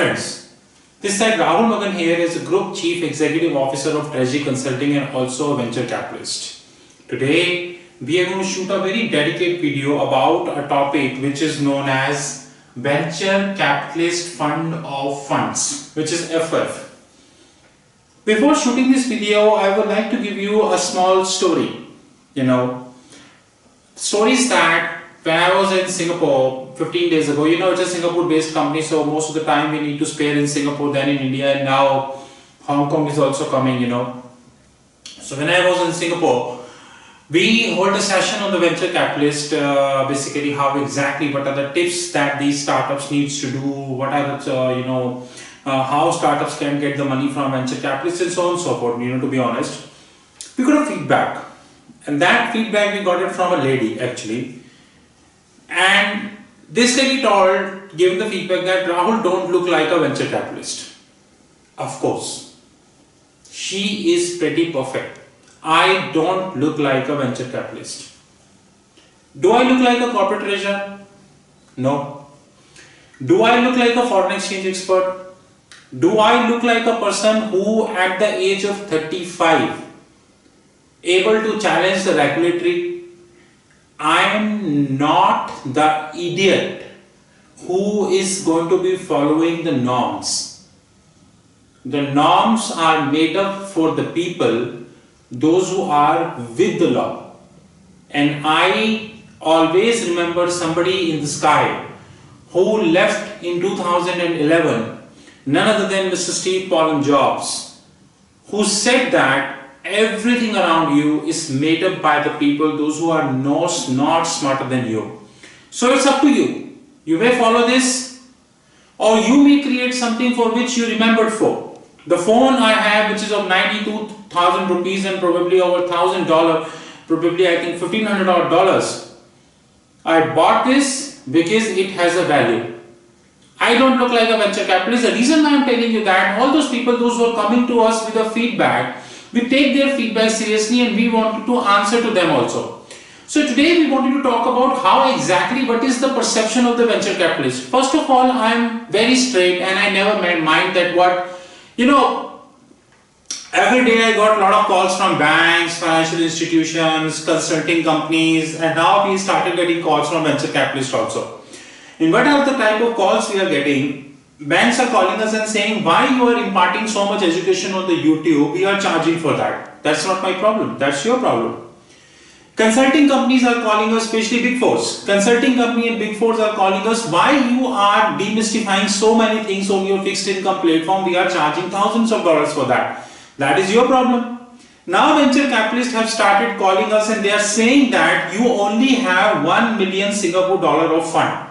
friends, this side Rahul Magan here is a Group Chief Executive Officer of Treasury Consulting and also a venture capitalist. Today we are going to shoot a very dedicated video about a topic which is known as Venture Capitalist Fund of Funds, which is FOF. Before shooting this video, I would like to give you a small story. Stories that when I was in Singapore 15 days ago, it's a Singapore based company, so most of the time we need to spare in Singapore than in India, and now Hong Kong is also coming, So when I was in Singapore, we hold a session on the venture capitalist, basically what are the tips that these startups needs to do, what are the, how startups can get the money from venture capitalists and so on and so forth. To be honest, we got a feedback, and that feedback we got it from a lady actually. And this lady gave the feedback that Rahul don't look like a venture capitalist. Of course, she is pretty perfect. I don't look like a venture capitalist. Do I look like a corporate treasurer? No. Do I look like a foreign exchange expert? Do I look like a person who at the age of 35 able to challenge the regulatory? I am not the idiot who is going to be following the norms. The norms are made up for the people, those who are with the law. And I always remember somebody in the sky who left in 2011, none other than Mr. Steve Jobs, who said that everything around you is made up by the people, those who are not smarter than you. So it's up to you. You may follow this, or you may create something for which you remembered for. The phone I have, which is of 92,000 rupees and probably over $1,000, probably I think $1,500. I bought this because it has a value. I don't look like a venture capitalist. The reason I am telling you that, all those people, those who are coming to us with a feedback, we take their feedback seriously and we wanted to answer to them also. So today we wanted to talk about what is the perception of the venture capitalist. First of all, I am very straight and I never mind that every day I got a lot of calls from banks, financial institutions, consulting companies, and now we started getting calls from venture capitalists also. And what are the type of calls we are getting? Banks are calling us and saying, why you are imparting so much education on the YouTube, we are charging for that. That's not my problem, that's your problem. Consulting companies are calling us, especially Big Fours. Consulting company and Big Fours are calling us, why you are demystifying so many things on your fixed income platform, we are charging thousands of dollars for that. That is your problem. Now venture capitalists have started calling us and they are saying that you only have 1 million Singapore dollar of fund.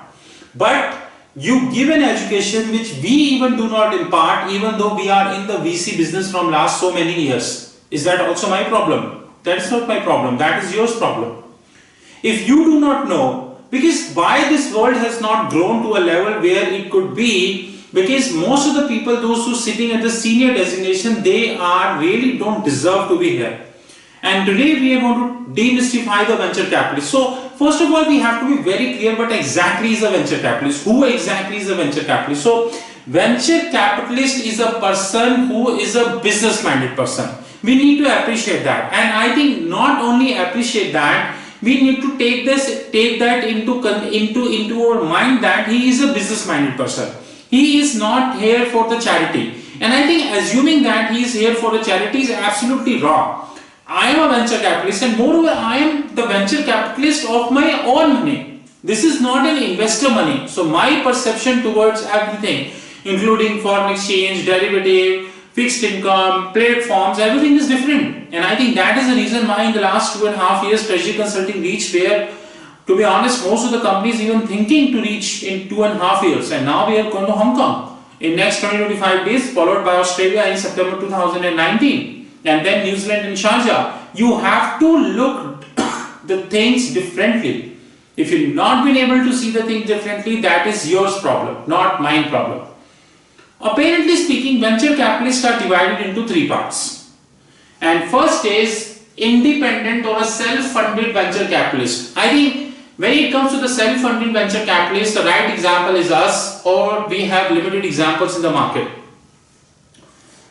But you give an education which we even do not impart, even though we are in the VC business from last so many years. Is that also my problem? That is not my problem. That is yours problem. If you do not know, because why this world has not grown to a level where it could be, because most of the people, those who are sitting at the senior designation, they are really don't deserve to be here. And today we are going to demystify the venture capitalist. So first of all, we have to be very clear what exactly is a venture capitalist. Who exactly is a venture capitalist? So venture capitalist is a person who is a business minded person. We need to appreciate that. And I think not only appreciate that, we need to take that into our mind that he is a business minded person. He is not here for the charity. And I think assuming that he is here for the charity is absolutely wrong. I am a venture capitalist, and moreover I am the venture capitalist of my own money. This is not an investor money. So my perception towards everything, including foreign exchange, derivative, fixed income, platforms, everything is different. And I think that is the reason why in the last 2.5 years Treasury Consulting reached where, to be honest, most of the companies even thinking to reach in 2.5 years. And now we are going to Hong Kong in next 20-25 days, followed by Australia in September 2019. And then New Zealand and Sharjah. You have to look the things differently. If you've not been able to see the things differently, that is yours problem, not mine problem. Apparently speaking, venture capitalists are divided into 3 parts. And first is independent or a self-funded venture capitalist. I think When it comes to the self-funding venture capitalists, the right example is us, or we have limited examples in the market.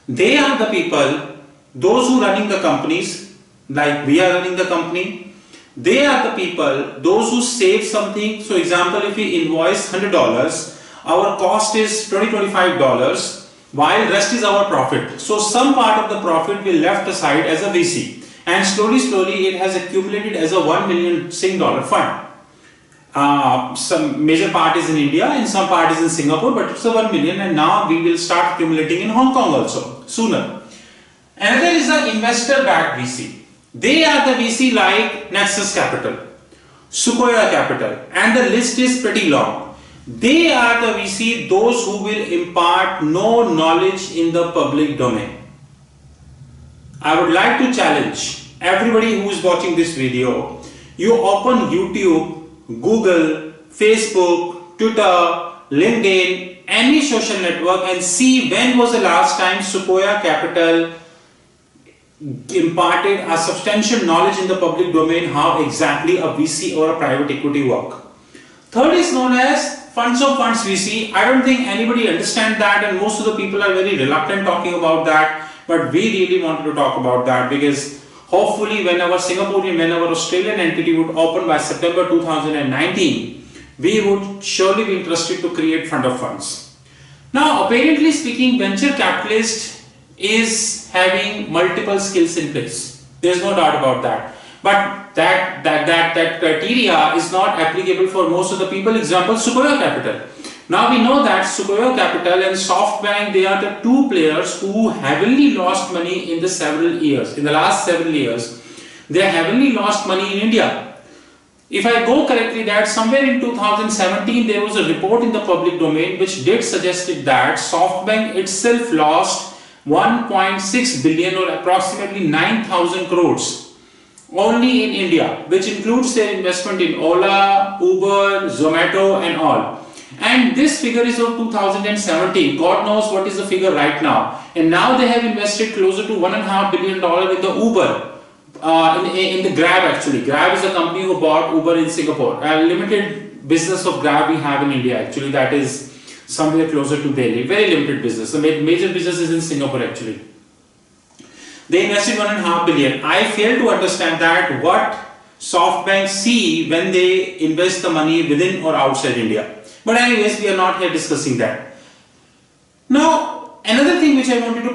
They are the people, those who are running the companies, like we are running the company. They are the people, those who save something. So example, if we invoice $100, our cost is $25, while rest is our profit. So some part of the profit will left aside as a VC, and slowly it has accumulated as a $1 million Sing dollar fund. Some major part is in India and some part is in Singapore, but it's a 1 million, and now we will start accumulating in Hong Kong also sooner. Another is the investor-backed VC. They are the VC like Nexus Capital, Sequoia Capital, and the list is pretty long. They are the VC, those who will impart no knowledge in the public domain. I would like to challenge everybody who is watching this video. You open YouTube, Google, Facebook, Twitter, LinkedIn, any social network, and see when was the last time Sequoia Capital imparted a substantial knowledge in the public domain how exactly a VC or a private equity work. Third is known as funds of funds VC. I don't think anybody understands that, and most of the people are very reluctant talking about that, but we really wanted to talk about that because hopefully when our Singaporean, when our Australian entity would open by September 2019, we would surely be interested to create fund of funds. Now, apparently speaking, venture capitalist is having multiple skills in place. There's no doubt about that. But that criteria is not applicable for most of the people. Example, Sequoia Capital. Now we know that Sequoia Capital and SoftBank, they are the two players who heavily lost money in the last several years. They heavily lost money in India. If I go correctly, that somewhere in 2017 there was a report in the public domain which did suggested that SoftBank itself lost 1.6 billion or approximately 9,000 crores only in India, which includes their investment in Ola, Uber, Zomato and all. And this figure is of 2017. God knows what is the figure right now. And now they have invested closer to $1.5 billion in the Uber, in the Grab actually. Grab is a company who bought Uber in Singapore. A limited business of Grab we have in India actually, that is somewhere closer to Delhi. Very limited business. The major business is in Singapore actually. They invested $1.5 billion. I fail to understand that what SoftBank see when they invest the money within or outside India. But anyways, we are not here discussing that. Now, another thing which I wanted to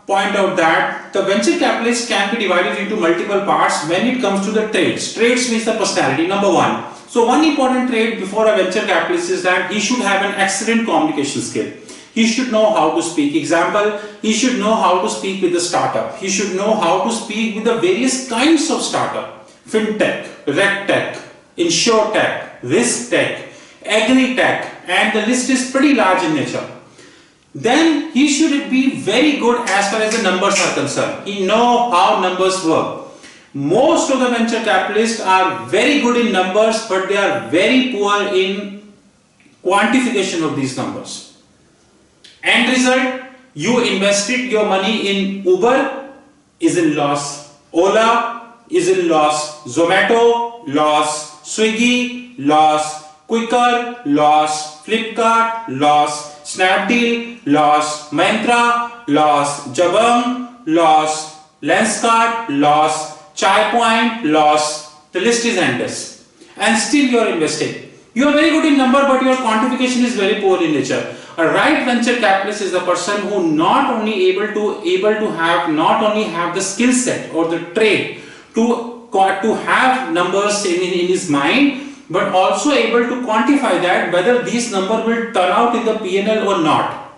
point out that the venture capitalist can be divided into multiple parts when it comes to the traits. Traits means the personality, number one. So one important trait before a venture capitalist is that he should have an excellent communication skill. He should know how to speak. Example, he should know how to speak with the startup. He should know how to speak with the various kinds of startup. Fintech, RegTech, InsurTech, RiskTech, AgriTech, and the list is pretty large in nature. Then he should be very good as far as the numbers are concerned. He know how numbers work. Most of the venture capitalists are very good in numbers, but they are very poor in quantification of these numbers. End result, you invested your money in Uber, is in loss. Ola is in loss. Zomato, loss. Swiggy, loss. Quicker, loss. Flipkart, loss. Snapdeal, loss. Myntra, loss. Jabang, loss. Lenskart, loss. Chai Point, loss. The list is endless. And still you are investing. You are very good in number, but your quantification is very poor in nature. A right venture capitalist is the person who not only able to have the skill set or the trait to have numbers in his mind, but also able to quantify that whether these numbers will turn out in the P&L or not.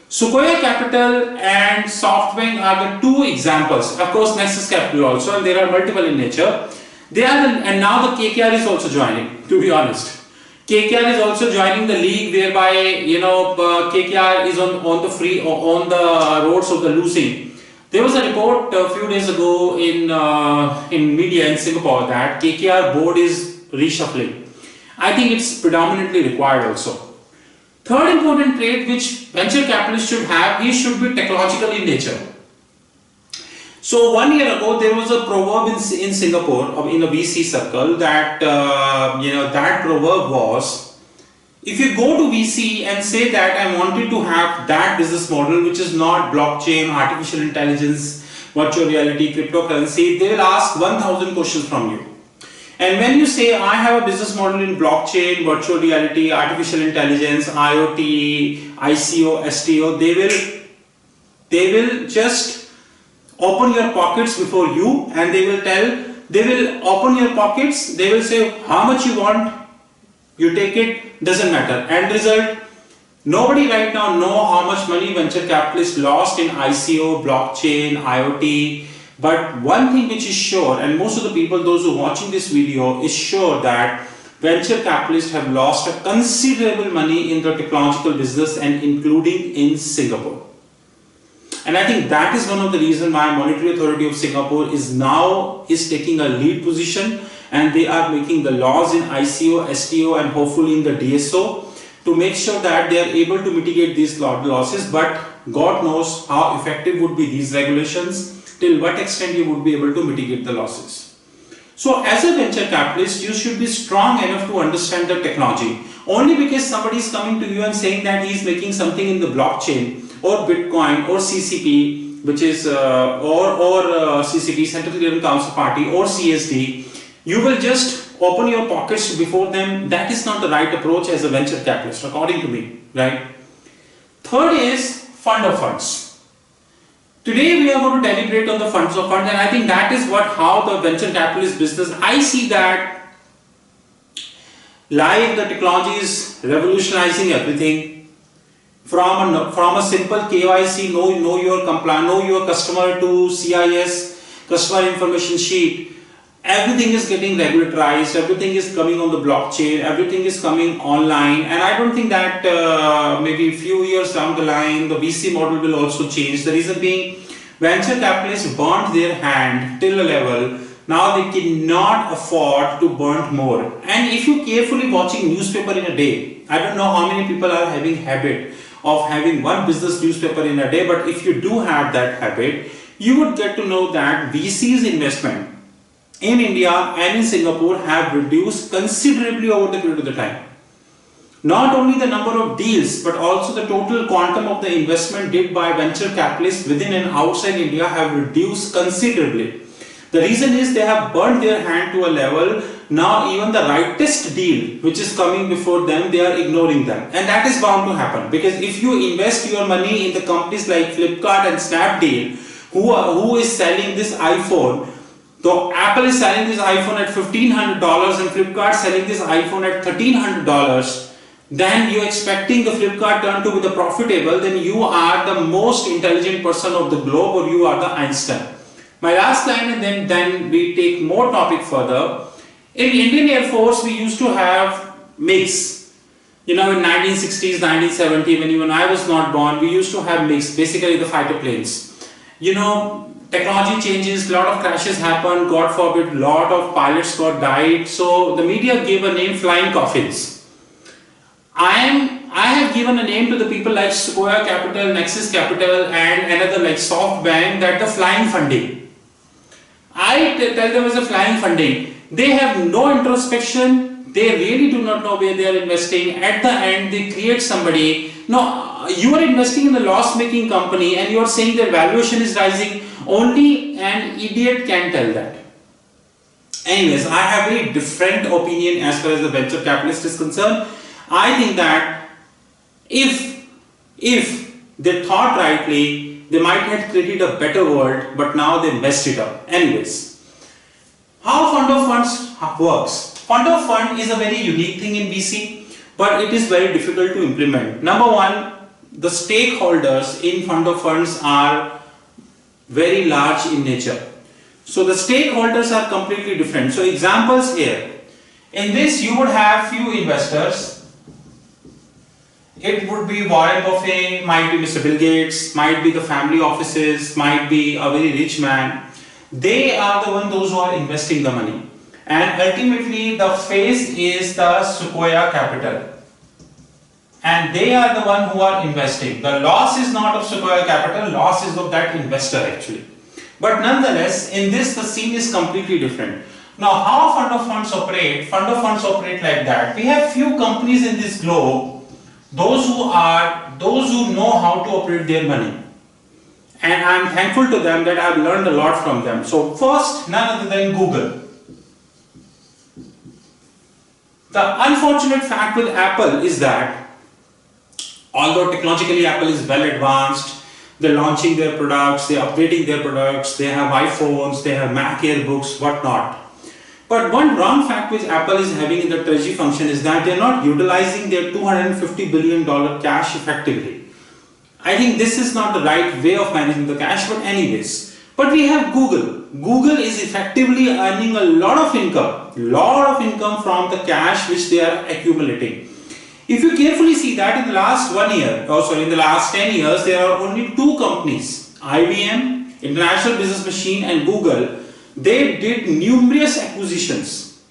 Sequoia Capital and SoftBank are the two examples. Of course, Nexus Capital also, and there are multiple in nature. And now the KKR is also joining, to be honest. KKR is also joining the league whereby, KKR is on the roads of the losing. There was a report a few days ago in media in Singapore that KKR board is reshuffling. I think it's predominantly required also. Third important trait which venture capitalists should have, he should be technological in nature. So 1 year ago, there was a proverb in Singapore, in a VC circle, that that proverb was, if you go to VC and say that I wanted to have that business model, which is not blockchain, artificial intelligence, virtual reality, cryptocurrency, they will ask 1,000 questions from you. And when you say I have a business model in blockchain, virtual reality, artificial intelligence, IoT, ICO, STO, they will just open your pockets before you, and they will open your pockets, they will say how much you want, you take it, doesn't matter. End result, nobody right now know how much money venture capitalists lost in ICO, blockchain, IoT. But one thing which is sure, and most of the people, those who are watching this video, is sure that venture capitalists have lost a considerable money in the technological business, and including in Singapore. And I think that is one of the reasons why Monetary Authority of Singapore is taking a lead position, and they are making the laws in ICO, STO, and hopefully in the DSO to make sure that they are able to mitigate these losses. But God knows how effective would be these regulations, till what extent you would be able to mitigate the losses. So as a venture capitalist, you should be strong enough to understand the technology. Only because somebody is coming to you and saying that he is making something in the blockchain or Bitcoin or CCP, which is CCP, Central Clearing Counterparty, or CSD, you will just open your pockets before them. That is not the right approach as a venture capitalist, according to me, right? Third is fund of funds. Today we are going to deliberate on the funds of funds, and I think that is how the venture capitalist business, I see that live the technology is revolutionizing everything. From a simple KYC, know your compliance, know your customer, to CIS, customer information sheet, everything is getting regularized, everything is coming on the blockchain, everything is coming online. And I don't think that maybe a few years down the line, the VC model will also change. The reason being, venture capitalists burnt their hand till a level, now they cannot afford to burn more. And if you carefully watching newspaper in a day, I don't know how many people are having habit of having one business newspaper in a day, but if you do have that habit, you would get to know that VC's investment in India and in Singapore have reduced considerably over the period of the time. Not only the number of deals, but also the total quantum of the investment did by venture capitalists within and outside India have reduced considerably. The reason is they have burned their hand to a level, now even the rightest deal which is coming before them, they are ignoring them. And that is bound to happen, because if you invest your money in the companies like Flipkart and Snapdeal, who is selling this iPhone, so Apple is selling this iPhone at $1,500 and Flipkart selling this iPhone at $1,300, then you're expecting the Flipkart turn to be the profitable, then you are the most intelligent person of the globe, or you are the Einstein. My last line, and then we take more topic further. In Indian Air Force, we used to have MiGs. In 1960s, 1970s, when even I was not born, we used to have MiGs, basically the fighter planes. Technology changes, a lot of crashes happen, God forbid, a lot of pilots got died. So the media gave a name, flying coffins. I have given a name to the people like Sequoia Capital, Nexus Capital, and another like SoftBank, that the flying funding. I tell them as a flying funding. They have no introspection. They really do not know where they are investing. At the end, they create somebody. No, you are investing in a loss-making company and you are saying their valuation is rising. Only an idiot can tell that. Anyways, I have a very different opinion as far as the venture capitalist is concerned. I think that if they thought rightly, they might have created a better world, but now they messed it up. Anyways, how fund of funds works? Fund of fund is a very unique thing in VC, but it is very difficult to implement. Number one, the stakeholders in fund of funds are very large in nature. So the stakeholders are completely different. So examples here. In this, you would have few investors. It would be Warren Buffett, might be Mr. Bill Gates, might be the family offices, might be a very rich man. They are the one, those who are investing the money. And ultimately the face is the Sequoia Capital. And they are the one who are investing. The loss is not of Sequoia Capital, loss is of that investor actually. But nonetheless, in this the scene is completely different. Now, how fund of funds operate? Fund of funds operate like that. We have few companies in this globe, those who know how to operate their money. And I am thankful to them that I have learned a lot from them. So first, none other than Google. The unfortunate fact with Apple is that although technologically Apple is well advanced, they're launching their products, they're updating their products, they have iPhones, they have Mac Airbooks, whatnot. But one wrong fact which Apple is having in the treasury function is that they're not utilizing their $250 billion cash effectively. I think this is not the right way of managing the cash, but anyways. But we have Google. Google is effectively earning a lot of income from the cash which they are accumulating. If you carefully see that in the last in the last 10 years, there are only two companies, IBM, International Business Machine, and Google. They did numerous acquisitions.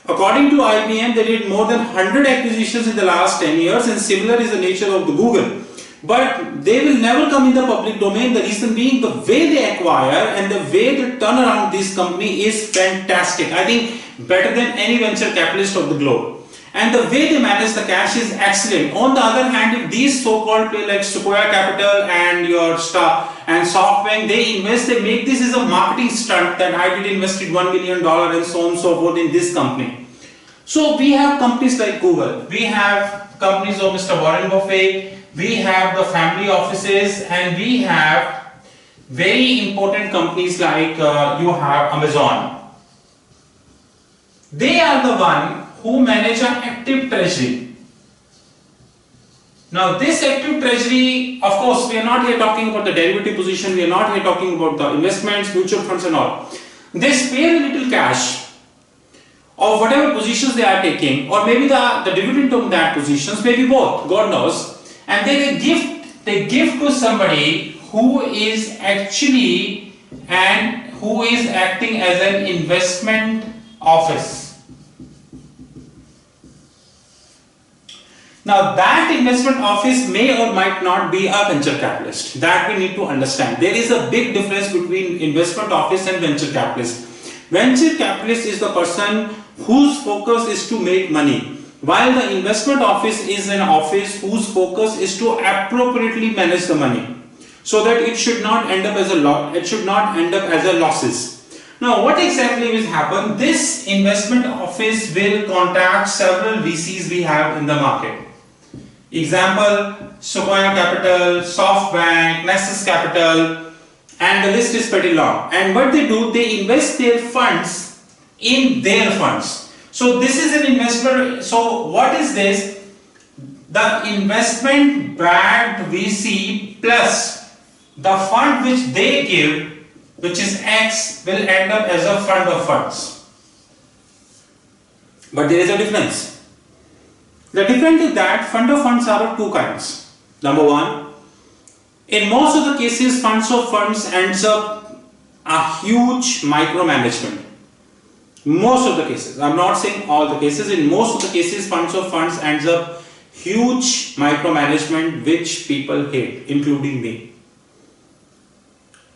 According to IBM, they did more than 100 acquisitions in the last 10 years, and similar is the nature of the Google. But they will never come in the public domain. The reason being the way they acquire and the way they turn around this company is fantastic. I think better than any venture capitalist of the globe. And the way they manage the cash is excellent. On the other hand, if these so-called play like Sequoia Capital and your Star and SoftBank, they invest, they make this as a marketing stunt that I did invested $1 million and so on and so forth in this company. So we have companies like Google, we have companies of Mr. Warren Buffett, we have the family offices, and we have very important companies like you have Amazon. They are the one who manage an active treasury. Now this active treasury, of course, we are not here talking about the derivative position, we are not here talking about the investments, mutual funds and all. They spare a little cash of whatever positions they are taking, or maybe the dividend on that positions, maybe both, God knows, and they give to somebody who is actually who is acting as an investment office. Now that investment office may or might not be a venture capitalist. That we need to understand. There is a big difference between investment office and venture capitalist. Venture capitalist is the person whose focus is to make money, while the investment office is an office whose focus is to appropriately manage the money, so that it should not end up as a losses. Now what exactly will happen? This investment office will contact several VCs we have in the market. Example, Sequoia Capital, SoftBank, Nexus Capital, and the list is pretty long. And what they do, they invest their funds in their funds. So this is an investment. So what is this? The investment backed VC plus the fund which they give, which is X, will end up as a fund of funds. But there is a difference. The difference is that fund of funds are of two kinds. Number one, in most of the cases, funds of funds ends up a huge micromanagement. Most of the cases, I'm not saying all the cases, in most of the cases, funds of funds ends up huge micromanagement which people hate, including me.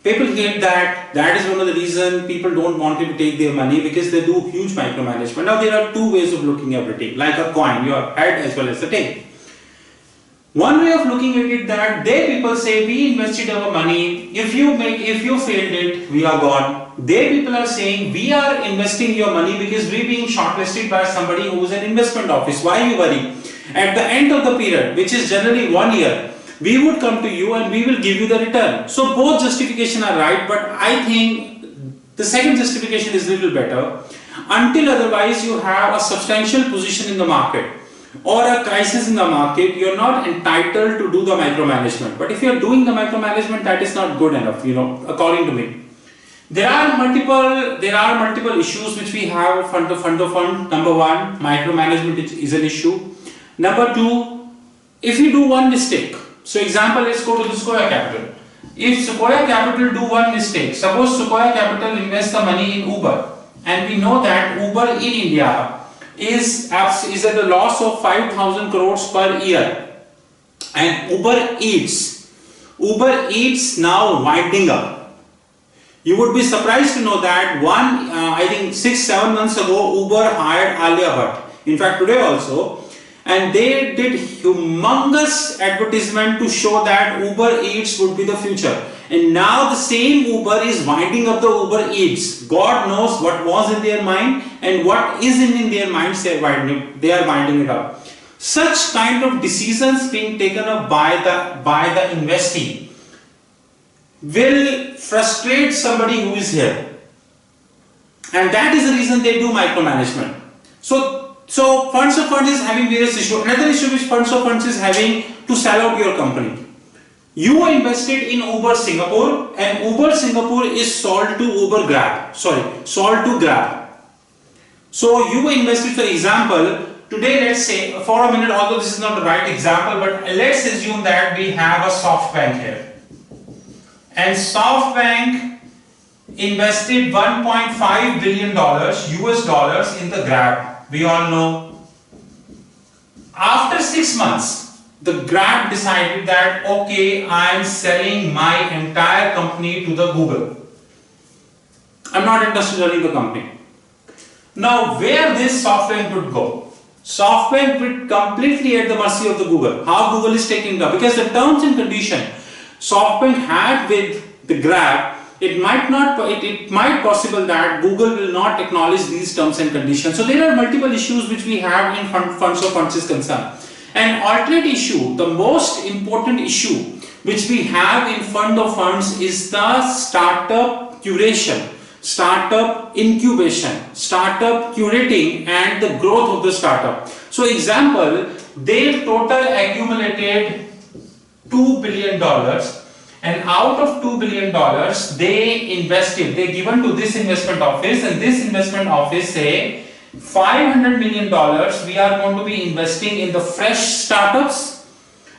People hate that. That is one of the reasons people don't want to take their money, because they do huge micromanagement. Now there are two ways of looking at everything, like a coin, your head as well as the tail. One way of looking at it, that they people say we invested our money, if you failed it, we are gone. They people are saying we are investing your money because we being shortlisted by somebody who is an investment office. Why you worry? At the end of the period, which is generally 1 year, we would come to you and we will give you the return. So both justifications are right, but I think the second justification is a little better. Until otherwise you have a substantial position in the market or a crisis in the market, you are not entitled to do the micromanagement. But if you are doing the micromanagement, that is not good enough, according to me. There are multiple issues which we have fund to fund. Number one, micromanagement is an issue. Number two, if you do one mistake, so example, let's go to the Sequoia Capital. If Sequoia Capital do one mistake, suppose Sequoia Capital invest the money in Uber, and we know that Uber in India is at a loss of 5,000 crores per year, and Uber Eats now winding up. You would be surprised to know that I think 6-7 months ago, Uber hired Alia Bhatt. In fact, today also, and they did humongous advertisement to show that Uber Eats would be the future. And now the same Uber is winding up the Uber Eats. God knows what was in their mind and what isn't in their minds. They are winding it up. Such kind of decisions being taken up by the investee will frustrate somebody who is here. And that is the reason they do micromanagement. So funds of funds is having various issues. Another issue which funds of funds is having to sell out your company. You invested in Uber Singapore and Uber Singapore is sold to Grab. So you invested, for example, today let's say, for a minute, although this is not the right example, but let's assume that we have a SoftBank here. And SoftBank invested $1.5 billion US dollars in the Grab. We all know. After 6 months, the Grab decided that, okay, I am selling my entire company to the Google. I'm not interested in running the company. Now, where this SoftBank would go? SoftBank would completely at the mercy of the Google. How Google is taking it up? Because the terms and conditions SoftBank had with the Grab, it might possible that Google will not acknowledge these terms and conditions. So there are multiple issues which we have in funds of funds is concerned. An alternate issue, the most important issue which we have in fund of funds is the startup curation, startup incubation, startup curating and the growth of the startup. So example, they total accumulated $2 billion. And out of $2 billion, they given to this investment office, and this investment office say $500 million we are going to be investing in the fresh startups,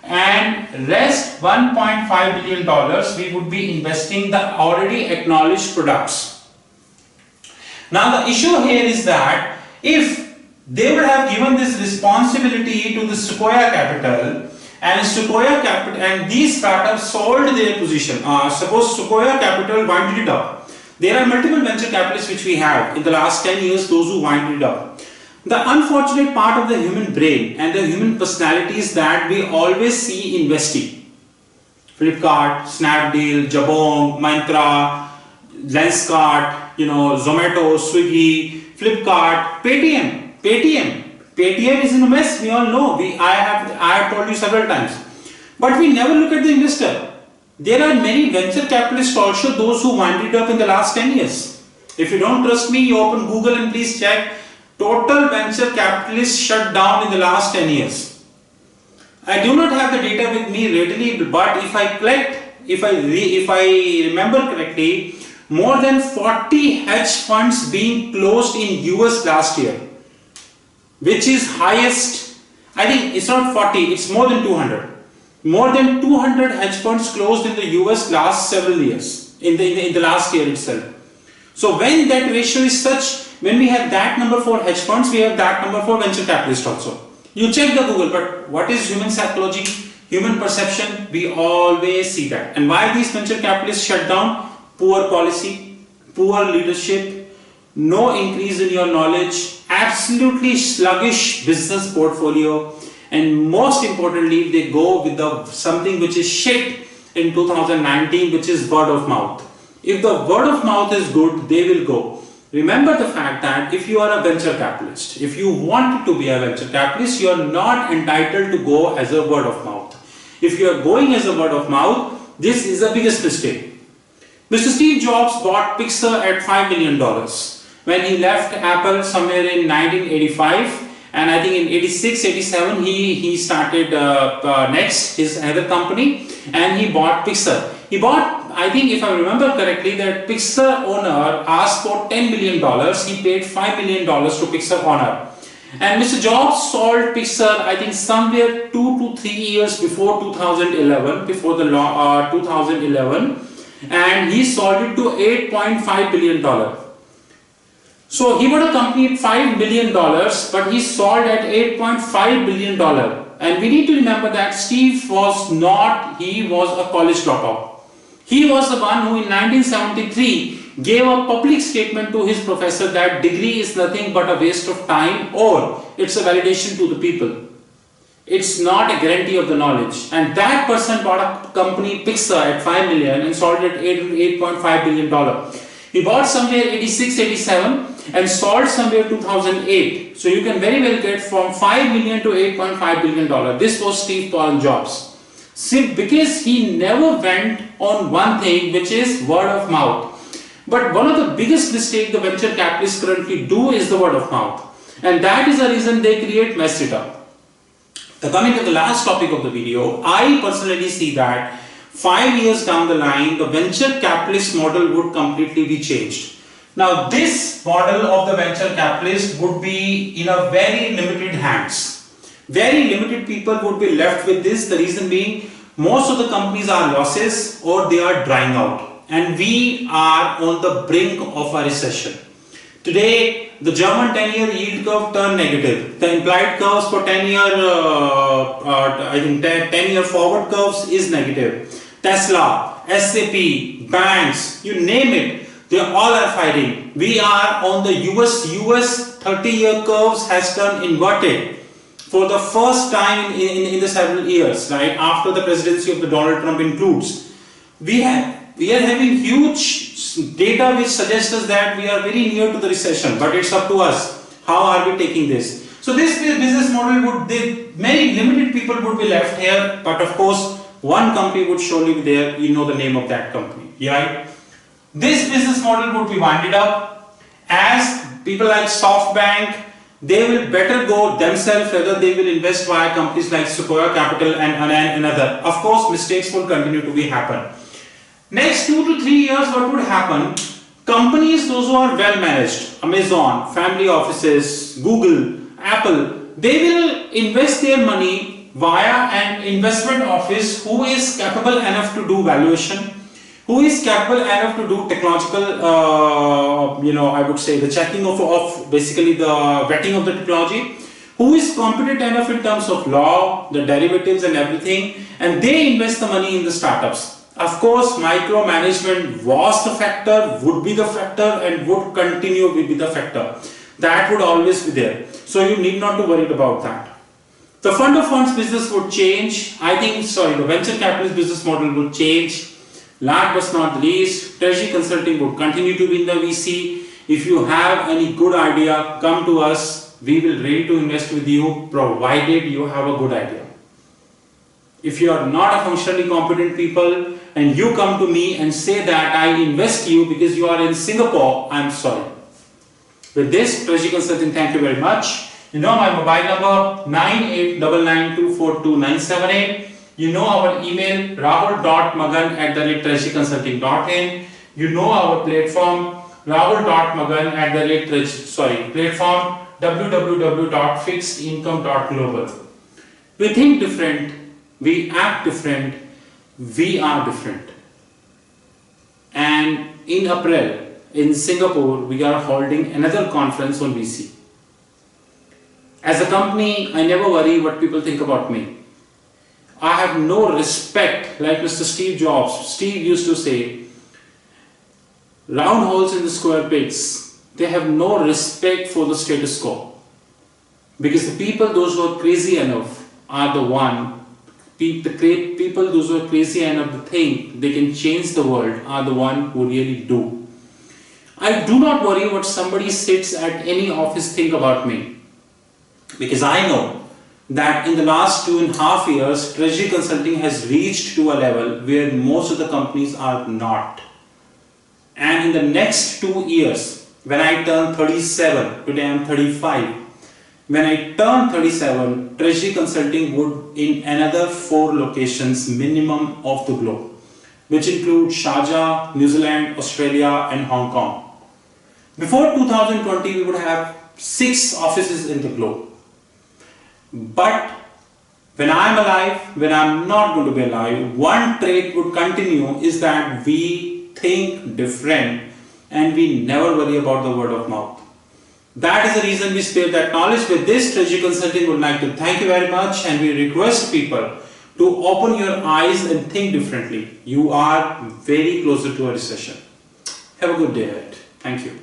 and rest $1.5 billion we would be investing the already acknowledged products. Now the issue here is that if they would have given this responsibility to the Sequoia Capital, and Sequoia Capital and these startups sold their position. Suppose Sequoia Capital winded it up. There are multiple venture capitalists which we have in the last 10 years, those who winded it up. The unfortunate part of the human brain and the human personality is that we always see investing. Flipkart, Snapdeal, Jabong, Myntra, Lenskart, Zomato, Swiggy, Flipkart, Paytm is in a mess, we all know. I have told you several times. But we never look at the investor. There are many venture capitalists also, those who winded up in the last 10 years. If you don't trust me, you open Google and please check. Total venture capitalists shut down in the last 10 years. I do not have the data with me readily, but if I remember correctly, more than 40 hedge funds being closed in US last year, which is highest. I think it's not 40, it's more than 200. More than 200 hedge funds closed in the US last several years, in the last year itself. So when that ratio is such, when we have that number for hedge funds, we have that number for venture capitalists also. You check the Google, but what is human psychology, human perception? We always see that. And why these venture capitalists shut down? Poor policy, poor leadership, no increase in your knowledge, absolutely sluggish business portfolio, and most importantly, they go with something which is shit in 2019, which is word of mouth. If the word of mouth is good, they will go. Remember the fact that if you are a venture capitalist, if you want to be a venture capitalist, you are not entitled to go as a word of mouth. If you are going as a word of mouth, this is the biggest mistake. Mr. Steve Jobs bought Pixar at $5 million when he left Apple somewhere in 1985, and I think in 86, 87 he started Next, his other company, and he bought Pixar. He bought, I think if I remember correctly, that Pixar owner asked for $10 million, he paid $5 million to Pixar owner. And Mr. Jobs sold Pixar, I think somewhere 2 to 3 years before 2011, before the law 2011, and he sold it to $8.5 billion. So he bought a company at $5 billion, but he sold at $8.5 billion. And we need to remember that Steve was a college dropout. He was the one who in 1973 gave a public statement to his professor that degree is nothing but a waste of time, or it's a validation to the people. It's not a guarantee of the knowledge. And that person bought a company Pixar at 5 million and sold it at $8.5 billion. He bought somewhere 86, 87 and sold somewhere 2008. So you can very well get from 5 million to $8.5 billion. This was Steve Jobs. See, because he never went on one thing, which is word of mouth. But one of the biggest mistakes the venture capitalists currently do is the word of mouth. And that is the reason they create mess it up. Coming to the last topic of the video, I personally see that 5 years down the line, the venture capitalist model would completely be changed. Now, this model of the venture capitalist would be in a very limited hands. Very limited people would be left with this. The reason being, most of the companies are losses or they are drying out. And we are on the brink of a recession. Today, the German 10-year yield curve turned negative. The implied curves for 10-year forward curves is negative. Tesla, SAP, banks, you name it, they all are fighting. We are on the US 30-year curves has turned inverted for the first time in the several years, right? After the presidency of the Donald Trump includes. We are having huge data which suggests us that we are very near to the recession, but it's up to us. How are we taking this? So this business model many limited people would be left here, but of course, one company would surely be there. You know the name of that company, right? This business model would be winded up as people like SoftBank, they will better go themselves rather they will invest via companies like Sequoia Capital and other. Of course, mistakes will continue to be happen. Next 2 to 3 years, what would happen? Companies, those who are well managed, Amazon, family offices, Google, Apple, they will invest their money via an investment office who is capable enough to do valuation, who is capable enough to do technological, I would say the checking of basically the vetting of the technology, who is competent enough in terms of law, the derivatives and everything, and they invest the money in the startups. Of course, micromanagement was the factor, would be the factor, and would continue to be the factor. That would always be there. So you need not to worry about that. The fund of funds business would change. The venture capitalist business model would change. Last but not the least, treasury consulting would continue to be in the VC. If you have any good idea, come to us. We will ready to invest with you, provided you have a good idea. If you are not a functionally competent people and you come to me and say that I invest you because you are in Singapore, I'm sorry. With this, Treasury Consulting, thank you very much. You know my mobile number 9899242978. You know our email rahul.magan@treasuryconsulting.in. You know our platform platform www.fixedincome.global. We think different. We act different, we are different. And in April, in Singapore, we are holding another conference on VC. As a company, I never worry what people think about me. I have no respect, like Mr. Steve Jobs. Steve used to say, round holes in the square pegs. They have no respect for the status quo. Because the people, those who are crazy enough, are the people those who are crazy enough to think they can change the world are the one who really do. I do not worry what somebody sits at any office think about me, because I know that in the last 2.5 years, Treasury Consulting has reached to a level where most of the companies are not. And in the next 2 years, when I turn 37, today I am 35, when I turn 37, Treasury Consulting would in another 4 locations minimum of the globe, which include Sharjah, New Zealand, Australia and Hong Kong. Before 2020, we would have 6 offices in the globe. But when I am alive, when I am not going to be alive, one trait would continue is that we think different and we never worry about the word of mouth. That is the reason we spare that knowledge. With this, Treasury Consulting would like to thank you very much, and we request people to open your eyes and think differently. You are very closer to a recession. Have a good day ahead. Thank you.